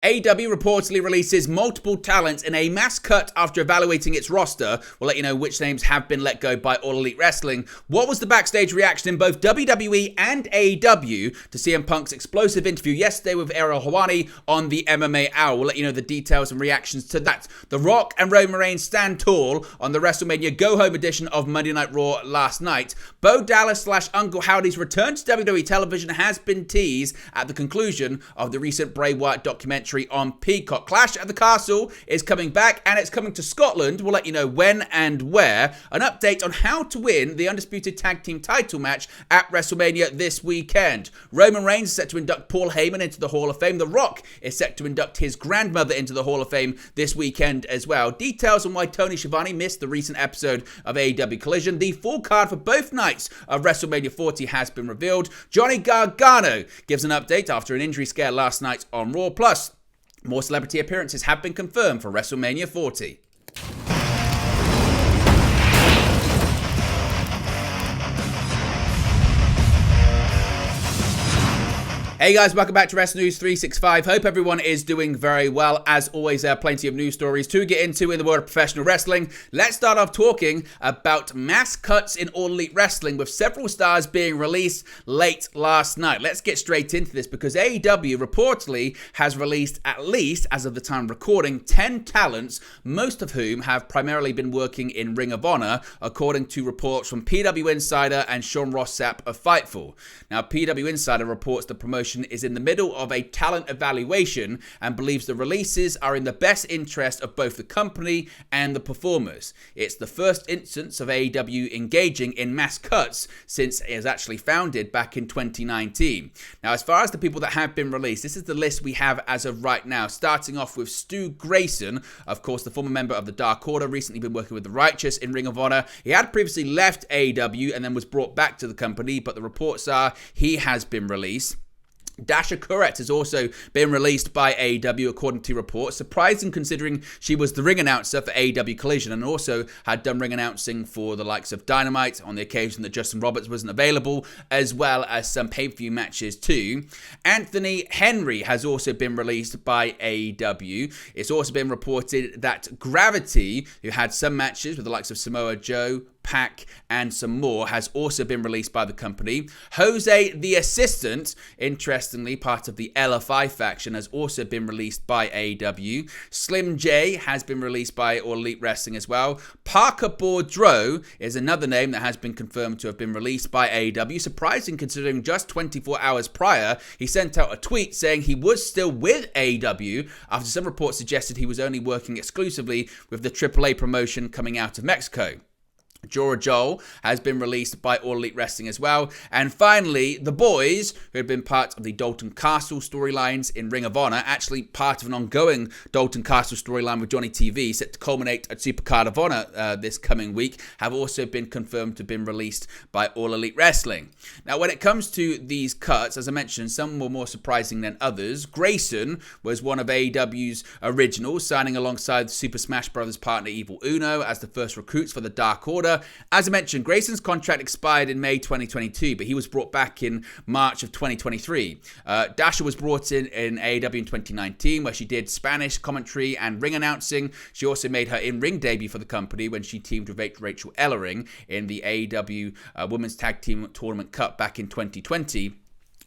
AEW reportedly releases multiple talents in a mass cut after evaluating its roster. We'll let you know which names have been let go by All Elite Wrestling. What was the backstage reaction in both WWE and AEW to CM Punk's explosive interview yesterday with Ariel Helwani on the MMA Hour? We'll let you know the details and reactions to that. The Rock and Roman Reigns stand tall on the WrestleMania Go-Home edition of Monday Night Raw last night. Bo Dallas / Uncle Howdy's return to WWE television has been teased at the conclusion of the recent Bray Wyatt documentary on Peacock. Clash at the Castle is coming back and it's coming to Scotland. We'll let you know when and where. An update on how to win the Undisputed Tag Team title match at WrestleMania this weekend. Roman Reigns is set to induct Paul Heyman into the Hall of Fame. The Rock is set to induct his grandmother into the Hall of Fame this weekend as well. Details on why Tony Schiavone missed the recent episode of AEW Collision. The full card for both nights of WrestleMania 40 has been revealed. Johnny Gargano gives an update after an injury scare last night on Raw. Plus, more celebrity appearances have been confirmed for WrestleMania 40. Hey guys, welcome back to Wrestling News 365. Hope everyone is doing very well. As always, there are plenty of news stories to get into in the world of professional wrestling. Let's start off talking about mass cuts in All Elite Wrestling with several stars being released late last night. Let's get straight into this because AEW reportedly has released at least, as of the time of recording, 10 talents, most of whom have primarily been working in Ring of Honor, according to reports from PW Insider and Sean Ross Sapp of Fightful. Now, PW Insider reports the promotion is in the middle of a talent evaluation and believes the releases are in the best interest of both the company and the performers. It's the first instance of AEW engaging in mass cuts since it was actually founded back in 2019. Now, as far as the people that have been released, this is the list we have as of right now, starting off with Stu Grayson, of course, the former member of the Dark Order, recently been working with the Righteous in Ring of Honor. He had previously left AEW and then was brought back to the company, but the reports are he has been released. Dasha Kuret has also been released by AEW according to reports, surprising considering she was the ring announcer for AEW Collision and also had done ring announcing for the likes of Dynamite on the occasion that Justin Roberts wasn't available, as well as some pay-per-view matches too. Anthony Henry has also been released by AEW. It's also been reported that Gravity, who had some matches with the likes of Samoa Joe, Pac, and some more, has also been released by the company. Jose the Assistant, interestingly part of the LFI faction, has also been released by AEW. Slim J has been released by All Elite Wrestling as well. Parker Boudreaux is another name that has been confirmed to have been released by AEW. Surprising considering just 24 hours prior, he sent out a tweet saying he was still with AEW after some reports suggested he was only working exclusively with the AAA promotion coming out of Mexico. Jora Joel has been released by All Elite Wrestling as well. And finally, the boys, who had been part of the Dalton Castle storylines in Ring of Honor, actually part of an ongoing Dalton Castle storyline with Johnny TV, set to culminate at Supercard of Honor this coming week, have also been confirmed to have been released by All Elite Wrestling. Now, when it comes to these cuts, as I mentioned, some were more surprising than others. Grayson was one of AEW's originals, signing alongside Super Smash Bros. Partner Evil Uno as the first recruits for the Dark Order. As I mentioned, Grayson's contract expired in May 2022, but he was brought back in March of 2023. Dasha was brought in AEW in 2019, where she did Spanish commentary and ring announcing. She also made her in-ring debut for the company when she teamed with Rachel Ellering in the AEW Women's Tag Team Tournament Cup back in 2020.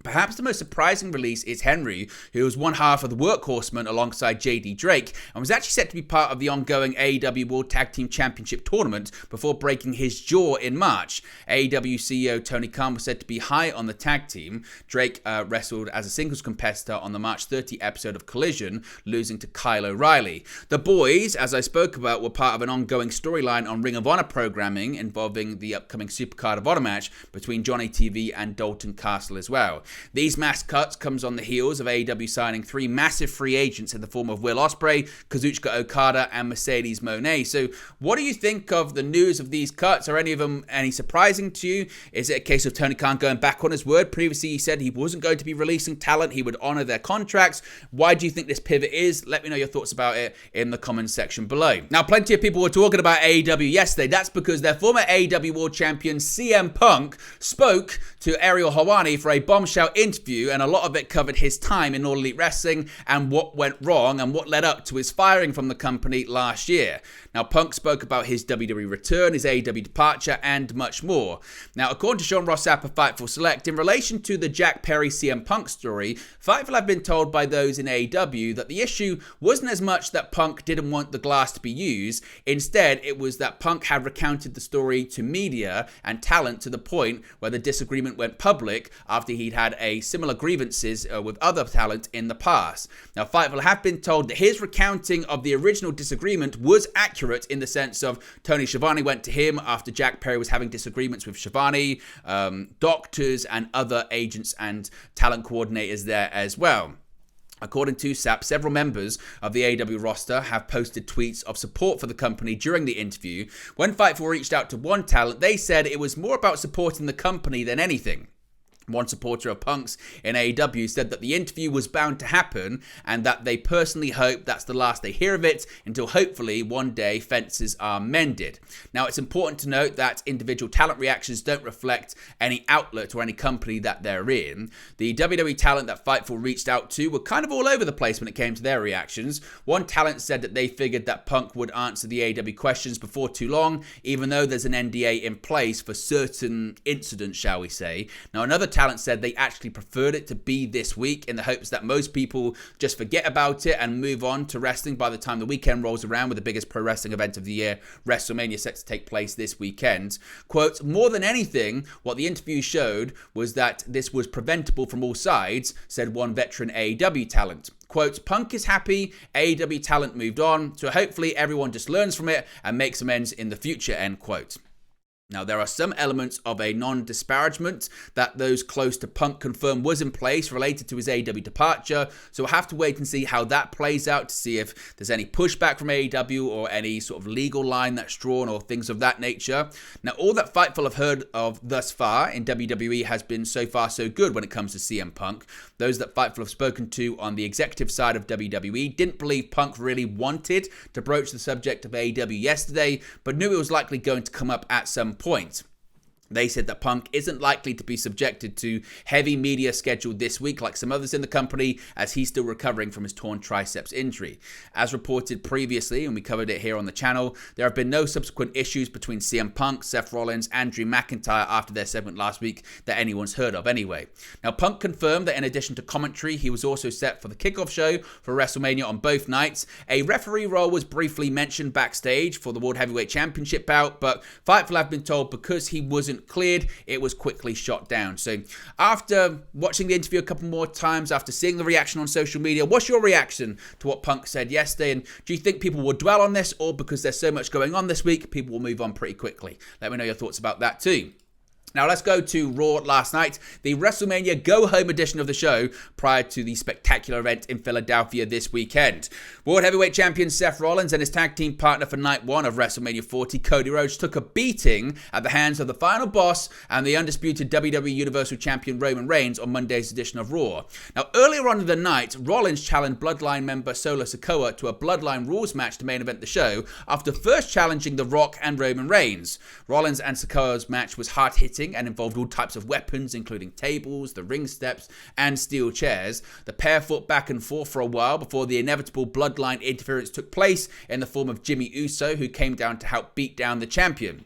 Perhaps the most surprising release is Henry, who was one half of the Workhorsemen alongside JD Drake and was actually set to be part of the ongoing AEW World Tag Team Championship tournament before breaking his jaw in March. AEW CEO Tony Khan was said to be high on the tag team. Drake wrestled as a singles competitor on the March 30 episode of Collision, losing to Kyle O'Reilly. The boys, as I spoke about, were part of an ongoing storyline on Ring of Honor programming involving the upcoming Supercard of Honor match between Johnny TV and Dalton Castle as well. These mass cuts comes on the heels of AEW signing 3 massive free agents in the form of Will Ospreay, Kazuchika Okada, and Mercedes Moné. So what do you think of the news of these cuts? Are any of them any surprising to you? Is it a case of Tony Khan going back on his word? Previously he said he wasn't going to be releasing talent, he would honor their contracts. Why do you think this pivot is? Let me know your thoughts about it in the comments section below. Now, plenty of people were talking about AEW yesterday. That's because their former AEW World Champion CM Punk spoke to Ariel Helwani for a bombshell bombshell interview, and a lot of it covered his time in All Elite Wrestling and what went wrong and what led up to his firing from the company last year. Now, Punk spoke about his WWE return, his AEW departure, and much more. Now, according to Sean Ross Sapp of Fightful Select, in relation to the Jack Perry CM Punk story, Fightful have been told by those in AEW that the issue wasn't as much that Punk didn't want the glass to be used. Instead, it was that Punk had recounted the story to media and talent to the point where the disagreement went public after he'd had a similar grievances with other talent in the past. Now, Fightful have been told that his recounting of the original disagreement was accurate in the sense of Tony Schiavone went to him after Jack Perry was having disagreements with Schiavone, doctors and other agents and talent coordinators there as well. According to Sapp, several members of the AEW roster have posted tweets of support for the company during the interview. When Fightful reached out to one talent, they said it was more about supporting the company than anything. One supporter of Punk's in AEW said that the interview was bound to happen and that they personally hope that's the last they hear of it until hopefully one day fences are mended. Now, it's important to note that individual talent reactions don't reflect any outlet or any company that they're in. The WWE talent that Fightful reached out to were kind of all over the place when it came to their reactions. One talent said that they figured that Punk would answer the AEW questions before too long, even though there's an NDA in place for certain incidents, shall we say. Now, another talent said they actually preferred it to be this week in the hopes that most people just forget about it and move on to wrestling by the time the weekend rolls around, with the biggest pro wrestling event of the year, WrestleMania, set to take place this weekend. Quote, more than anything, what the interview showed was that this was preventable from all sides, said one veteran AEW talent. Quote, Punk is happy, AEW talent moved on, so hopefully everyone just learns from it and makes amends in the future, end quote. Now, there are some elements of a non-disparagement that those close to Punk confirmed was in place related to his AEW departure, so we'll have to wait and see how that plays out to see if there's any pushback from AEW or any sort of legal line that's drawn or things of that nature. Now, all that Fightful have heard of thus far in WWE has been so far so good when it comes to CM Punk. Those that Fightful have spoken to on the executive side of WWE didn't believe Punk really wanted to broach the subject of AEW yesterday, but knew it was likely going to come up at some point. They said that Punk isn't likely to be subjected to heavy media scheduled this week like some others in the company, as he's still recovering from his torn triceps injury. As reported previously, and we covered it here on the channel, there have been no subsequent issues between CM Punk, Seth Rollins, and Drew McIntyre after their segment last week that anyone's heard of anyway. Now, Punk confirmed that in addition to commentary, he was also set for the kickoff show for WrestleMania on both nights. A referee role was briefly mentioned backstage for the World Heavyweight Championship bout, but Fightful have been told because he wasn't cleared, it was quickly shot down. So after watching the interview a couple more times, after seeing the reaction on social media, what's your reaction to what Punk said yesterday? And do you think people will dwell on this, or because there's so much going on this week, people will move on pretty quickly? Let me know your thoughts about that too. Now let's go to Raw last night, the WrestleMania go-home edition of the show prior to the spectacular event in Philadelphia this weekend. World Heavyweight Champion Seth Rollins and his tag team partner for Night 1 of WrestleMania 40, Cody Rhodes, took a beating at the hands of the final boss and the undisputed WWE Universal Champion Roman Reigns on Monday's edition of Raw. Now earlier on in the night, Rollins challenged Bloodline member Solo Sikoa to a Bloodline Rules match to main event the show after first challenging The Rock and Roman Reigns. Rollins and Sikoa's match was hard-hitting and involved all types of weapons, including tables, the ring steps, and steel chairs. The pair fought back and forth for a while before the inevitable bloodline interference took place in the form of Jimmy Uso, who came down to help beat down the champion.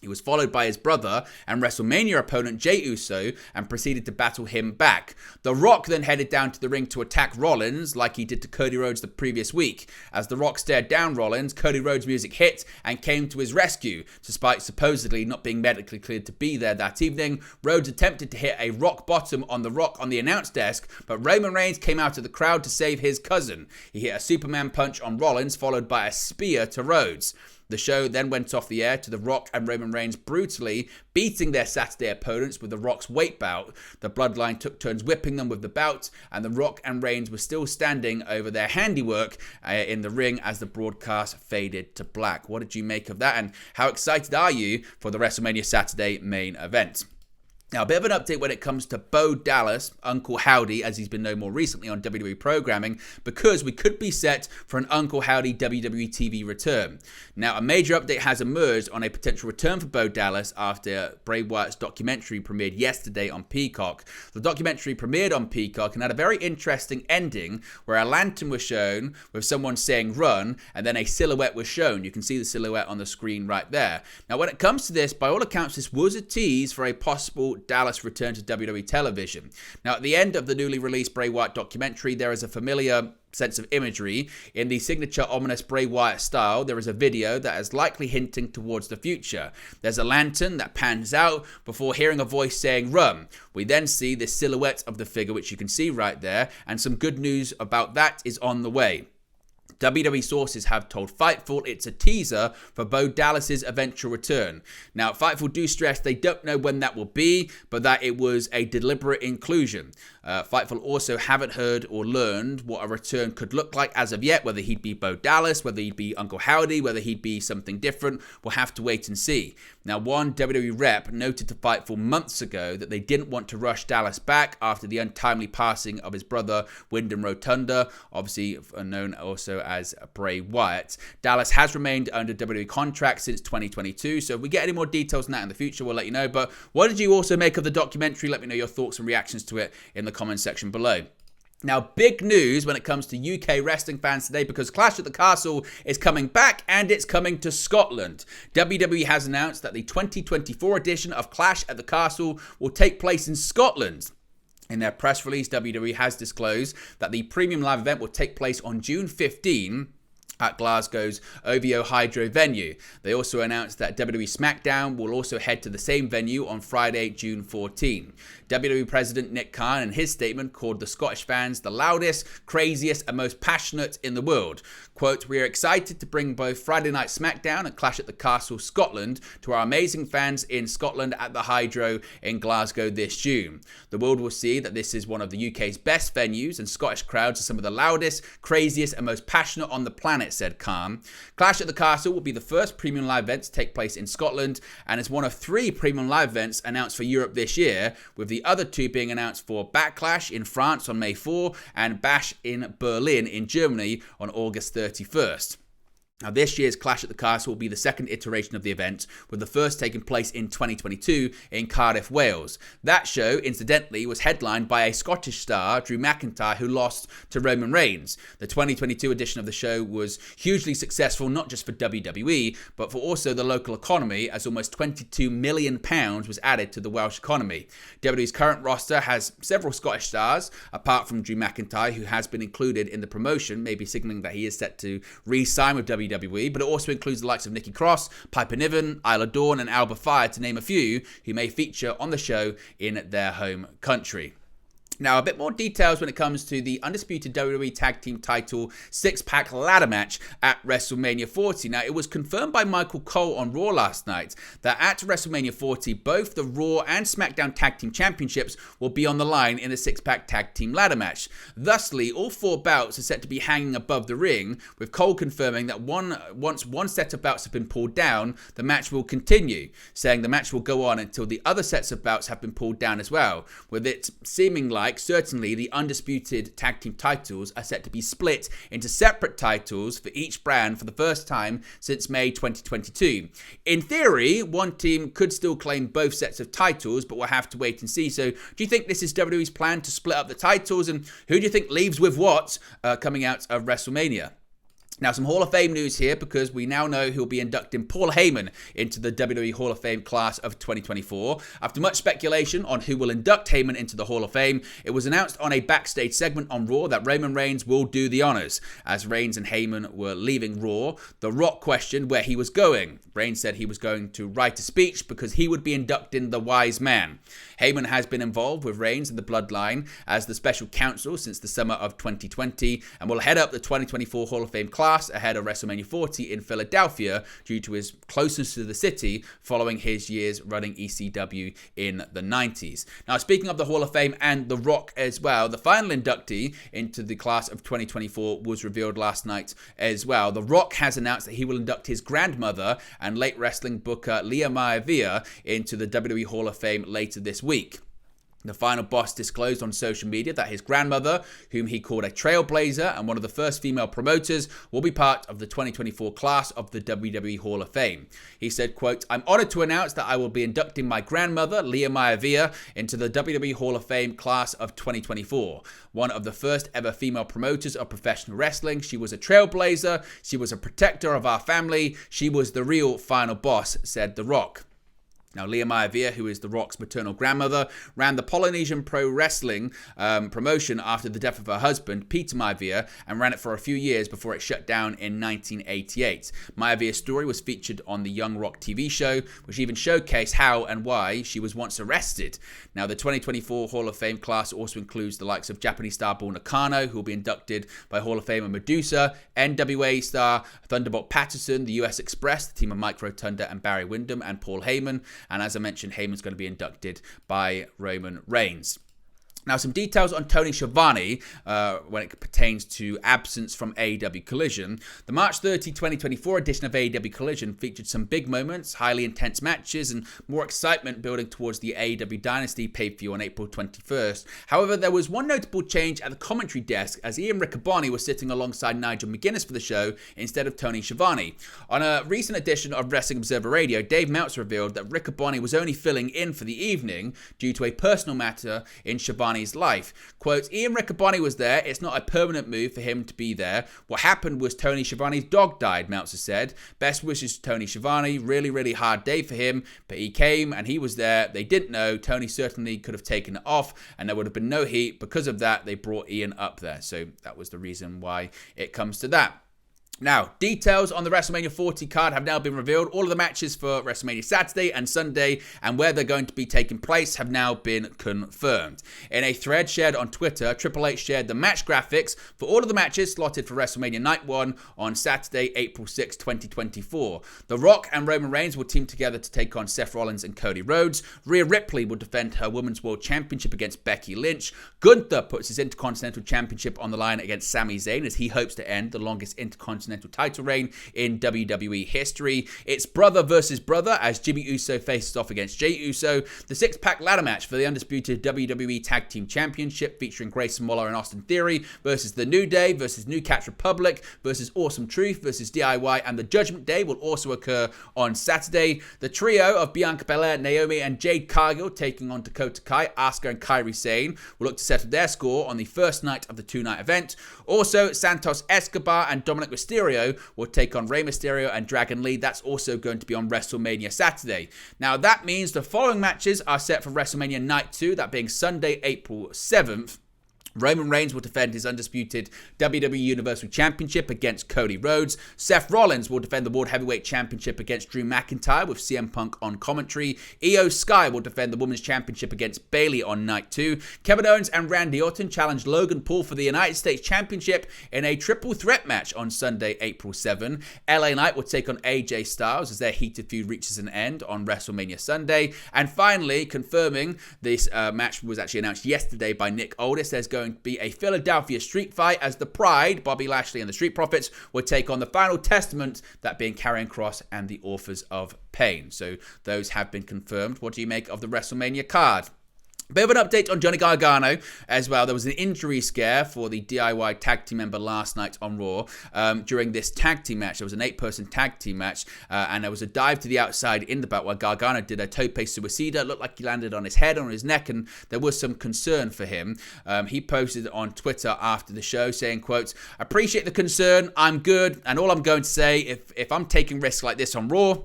He was followed by his brother and WrestleMania opponent Jey Uso and proceeded to battle him back. The Rock then headed down to the ring to attack Rollins like he did to Cody Rhodes the previous week. As The Rock stared down Rollins, Cody Rhodes' music hit and came to his rescue. Despite supposedly not being medically cleared to be there that evening, Rhodes attempted to hit a rock bottom on The Rock on the announce desk, but Roman Reigns came out of the crowd to save his cousin. He hit a Superman punch on Rollins, followed by a spear to Rhodes. The show then went off the air to The Rock and Roman Reigns brutally beating their Saturday opponents with The Rock's weight bout. The Bloodline took turns whipping them with the bout, and The Rock and Reigns were still standing over their handiwork in the ring as the broadcast faded to black. What did you make of that, and how excited are you for the WrestleMania Saturday main event? Now, a bit of an update when it comes to Bo Dallas, Uncle Howdy, as he's been known more recently on WWE programming, because we could be set for an Uncle Howdy WWE TV return. Now, a major update has emerged on a potential return for Bo Dallas after Bray Wyatt's documentary premiered yesterday on Peacock. The documentary premiered on Peacock and had a very interesting ending where a lantern was shown with someone saying run, and then a silhouette was shown. You can see the silhouette on the screen right there. Now, when it comes to this, by all accounts, this was a tease for a possible Dallas return to WWE television. Now, at the end of the newly released Bray Wyatt documentary, there is a familiar sense of imagery. In the signature ominous Bray Wyatt style, there is a video that is likely hinting towards the future. There's a lantern that pans out before hearing a voice saying run. We then see the silhouette of the figure, which you can see right there, and some good news about that is on the way. WWE sources have told Fightful it's a teaser for Bo Dallas's eventual return. Now, Fightful do stress they don't know when that will be, but that it was a deliberate inclusion. Fightful also haven't heard or learned what a return could look like as of yet, whether he'd be Bo Dallas, whether he'd be Uncle Howdy, whether he'd be something different. We'll have to wait and see. Now, one WWE rep noted to Fightful months ago that they didn't want to rush Dallas back after the untimely passing of his brother, Wyndham Rotunda, obviously known also as Bray Wyatt. Dallas has remained under WWE contract since 2022, so if we get any more details on that in the future, we'll let you know. But what did you also make of the documentary? Let me know your thoughts and reactions to it in the comment section below. Now, big news when it comes to UK wrestling fans today, because Clash at the Castle is coming back and it's coming to Scotland. WWE has announced that the 2024 edition of Clash at the Castle will take place in Scotland. In their press release, WWE has disclosed that the premium live event will take place on June 15 at Glasgow's OVO Hydro venue. They also announced that WWE SmackDown will also head to the same venue on Friday, June 14. WWE President Nick Khan, in his statement, called the Scottish fans the loudest, craziest, and most passionate in the world. Quote, "We are excited to bring both Friday Night SmackDown and Clash at the Castle Scotland to our amazing fans in Scotland at the Hydro in Glasgow this June. The world will see that this is one of the UK's best venues, and Scottish crowds are some of the loudest, craziest, and most passionate on the planet," said Khan. Clash at the Castle will be the first premium live event to take place in Scotland, and is one of 3 premium live events announced for Europe this year, with the other 2 being announced for Backlash in France on May 4 and Bash in Berlin in Germany on August 31st. Now, this year's Clash at the Castle will be the second iteration of the event, with the first taking place in 2022 in Cardiff, Wales. That show, incidentally, was headlined by a Scottish star, Drew McIntyre, who lost to Roman Reigns. The 2022 edition of the show was hugely successful, not just for WWE, but for also the local economy, as almost £22 million was added to the Welsh economy. WWE's current roster has several Scottish stars, apart from Drew McIntyre, who has been included in the promotion, maybe signaling that he is set to re-sign with WWE, but it also includes the likes of Nikki Cross, Piper Niven, Isla Dawn, and Alba Fyre, to name a few, who may feature on the show in their home country. Now, a bit more details when it comes to the Undisputed WWE Tag Team title 6-pack ladder match at WrestleMania 40. Now, it was confirmed by Michael Cole on Raw last night that at WrestleMania 40, both the Raw and SmackDown Tag Team Championships will be on the line in the 6-pack Tag Team ladder match. Thusly, all 4 bouts are set to be hanging above the ring, with Cole confirming that once one set of bouts have been pulled down, the match will continue, saying the match will go on until the other sets of bouts have been pulled down as well, with it seeming like certainly the Undisputed Tag Team titles are set to be split into separate titles for each brand for the first time since May 2022. In theory, one team could still claim both sets of titles, but we'll have to wait and see. So do you think this is WWE's plan to split up the titles, and who do you think leaves with what coming out of WrestleMania? Now, some Hall of Fame news here, because we now know who will be inducting Paul Heyman into the WWE Hall of Fame class of 2024. After much speculation on who will induct Heyman into the Hall of Fame, it was announced on a backstage segment on Raw that Roman Reigns will do the honors. As Reigns and Heyman were leaving Raw, The Rock questioned where he was going. Reigns said he was going to write a speech because he would be inducting the wise man. Heyman has been involved with Reigns and the Bloodline as the special counsel since the summer of 2020 and will head up the 2024 Hall of Fame class class ahead of WrestleMania 40 in Philadelphia due to his closeness to the city following his years running ECW in the 90s. Now, speaking of the Hall of Fame and The Rock as well, the final inductee into the class of 2024 was revealed last night as well. The Rock has announced that he will induct his grandmother and late wrestling booker Leah Maivia into the WWE Hall of Fame later this week. The final boss disclosed on social media that his grandmother, whom he called a trailblazer and one of the first female promoters, will be part of the 2024 class of the WWE Hall of Fame. He said, quote, "I'm honored to announce that I will be inducting my grandmother, Leah Maivia, into the WWE Hall of Fame class of 2024. One of the first ever female promoters of professional wrestling. She was a trailblazer. She was a protector of our family. She was the real final boss," said The Rock. Now, Leah Maivia, who is The Rock's maternal grandmother, ran the Polynesian Pro Wrestling promotion after the death of her husband, Peter Maivia, and ran it for a few years before it shut down in 1988. Maivia's story was featured on the Young Rock TV show, which even showcased how and why she was once arrested. Now, the 2024 Hall of Fame class also includes the likes of Japanese star Bull Nakano, who will be inducted by Hall of Famer Medusa, NWA star Thunderbolt Patterson, the US Express, the team of Mike Rotunda and Barry Windham, and Paul Heyman. And as I mentioned, Heyman's going to be inducted by Roman Reigns. Now, some details on Tony Schiavone when it pertains to absence from AEW Collision. The March 30, 2024 edition of AEW Collision featured some big moments, highly intense matches, and more excitement building towards the AEW Dynasty pay-per-view on April 21st. However, there was one notable change at the commentary desk as Ian Riccaboni was sitting alongside Nigel McGuinness for the show instead of Tony Schiavone. On a recent edition of Wrestling Observer Radio, Dave Meltzer revealed that Riccaboni was only filling in for the evening due to a personal matter in Schiavone's life. Quote, "Ian Riccaboni was there. It's not a permanent move for him to be there. What happened was Tony Schiavone's dog died," Meltzer said. "Best wishes to Tony Schiavone. Really, really hard day for him, but he came and he was there. They didn't know. Tony certainly could have taken it off and there would have been no heat. Because of that, they brought Ian up there." So that was the reason why it comes to that. Now, details on the WrestleMania 40 card have now been revealed. All of the matches for WrestleMania Saturday and Sunday and where they're going to be taking place have now been confirmed. In a thread shared on Twitter, Triple H shared the match graphics for all of the matches slotted for WrestleMania Night 1 on Saturday, April 6, 2024. The Rock and Roman Reigns will team together to take on Seth Rollins and Cody Rhodes. Rhea Ripley will defend her Women's World Championship against Becky Lynch. Gunther puts his Intercontinental Championship on the line against Sami Zayn as he hopes to end the longest Intercontinental title reign in WWE history. It's brother versus brother as Jimmy Uso faces off against Jey Uso. The six-pack ladder match for the undisputed WWE Tag Team Championship featuring Grayson Waller and Austin Theory versus The New Day versus New Catch Republic versus Awesome Truth versus DIY, and the Judgment Day will also occur on Saturday. The trio of Bianca Belair, Naomi, and Jade Cargill taking on Dakota Kai, Asuka, and Kairi Sane will look to settle their score on the first night of the two-night event. Also, Santos Escobar and Dominic Mysterio will take on Rey Mysterio and Dragon Lee. That's also going to be on WrestleMania Saturday. Now, that means the following matches are set for WrestleMania Night 2, that being Sunday, April 7th. Roman Reigns will defend his undisputed WWE Universal Championship against Cody Rhodes. Seth Rollins will defend the World Heavyweight Championship against Drew McIntyre with CM Punk on commentary. Io Sky will defend the Women's Championship against Bayley on Night 2. Kevin Owens and Randy Orton challenge Logan Paul for the United States Championship in a triple threat match on Sunday, April 7. LA Knight will take on AJ Styles as their heated feud reaches an end on WrestleMania Sunday. And finally, confirming this match was actually announced yesterday by Nick Aldis, there's going to be a Philadelphia street fight as the Pride, Bobby Lashley and the Street Profits, will take on the Final Testament, that being Karrion Kross and the Authors of Pain. So those have been confirmed. What do you make of the WrestleMania card? Bit of an update on Johnny Gargano as well. There was an injury scare for the DIY tag team member last night on Raw. During this tag team match, there was an 8-person tag team match, and there was a dive to the outside in the belt where Gargano did a tope suicida. It looked like he landed on his head, on his neck, and there was some concern for him. He posted on Twitter after the show saying, quote, "Appreciate the concern. I'm good, and all I'm going to say, if I'm taking risks like this on Raw,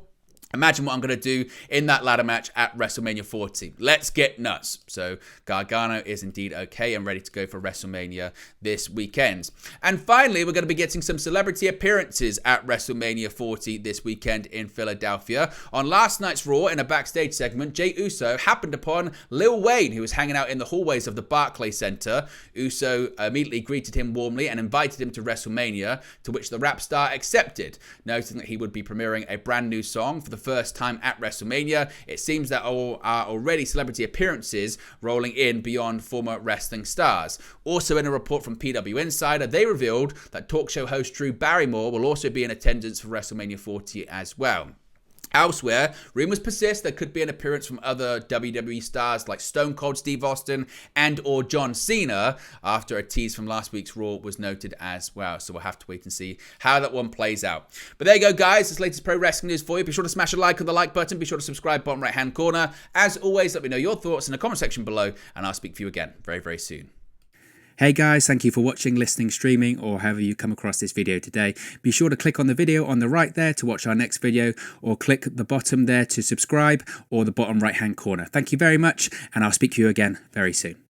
Imagine what I'm going to do in that ladder match at WrestleMania 40. Let's get nuts. So Gargano is indeed okay and ready to go for WrestleMania this weekend. And finally, we're going to be getting some celebrity appearances at WrestleMania 40 this weekend in Philadelphia. On last night's Raw, in a backstage segment, Jey Uso happened upon Lil Wayne, who was hanging out in the hallways of the Barclays Center. Uso immediately greeted him warmly and invited him to WrestleMania, to which the rap star accepted, noting that he would be premiering a brand new song for the first time at WrestleMania. It seems that all are already celebrity appearances rolling in beyond former wrestling stars. Also, in a report from PW Insider, they revealed that talk show host Drew Barrymore will also be in attendance for WrestleMania 40 as well. Elsewhere, rumors persist there could be an appearance from other WWE stars like Stone Cold Steve Austin and or John Cena, after a tease from last week's Raw was noted as well. So we'll have to wait and see how that one plays out. But there you go, guys. This latest pro wrestling news for you. Be sure to smash a like on the like button. Be sure to subscribe bottom right hand corner. As always, let me know your thoughts in the comment section below, and I'll speak to you again very, very soon. Hey guys, thank you for watching, listening, streaming, or however you come across this video today. Be sure to click on the video on the right there to watch our next video, or click the bottom there to subscribe, or the bottom right hand corner. Thank you very much, and I'll speak to you again very soon.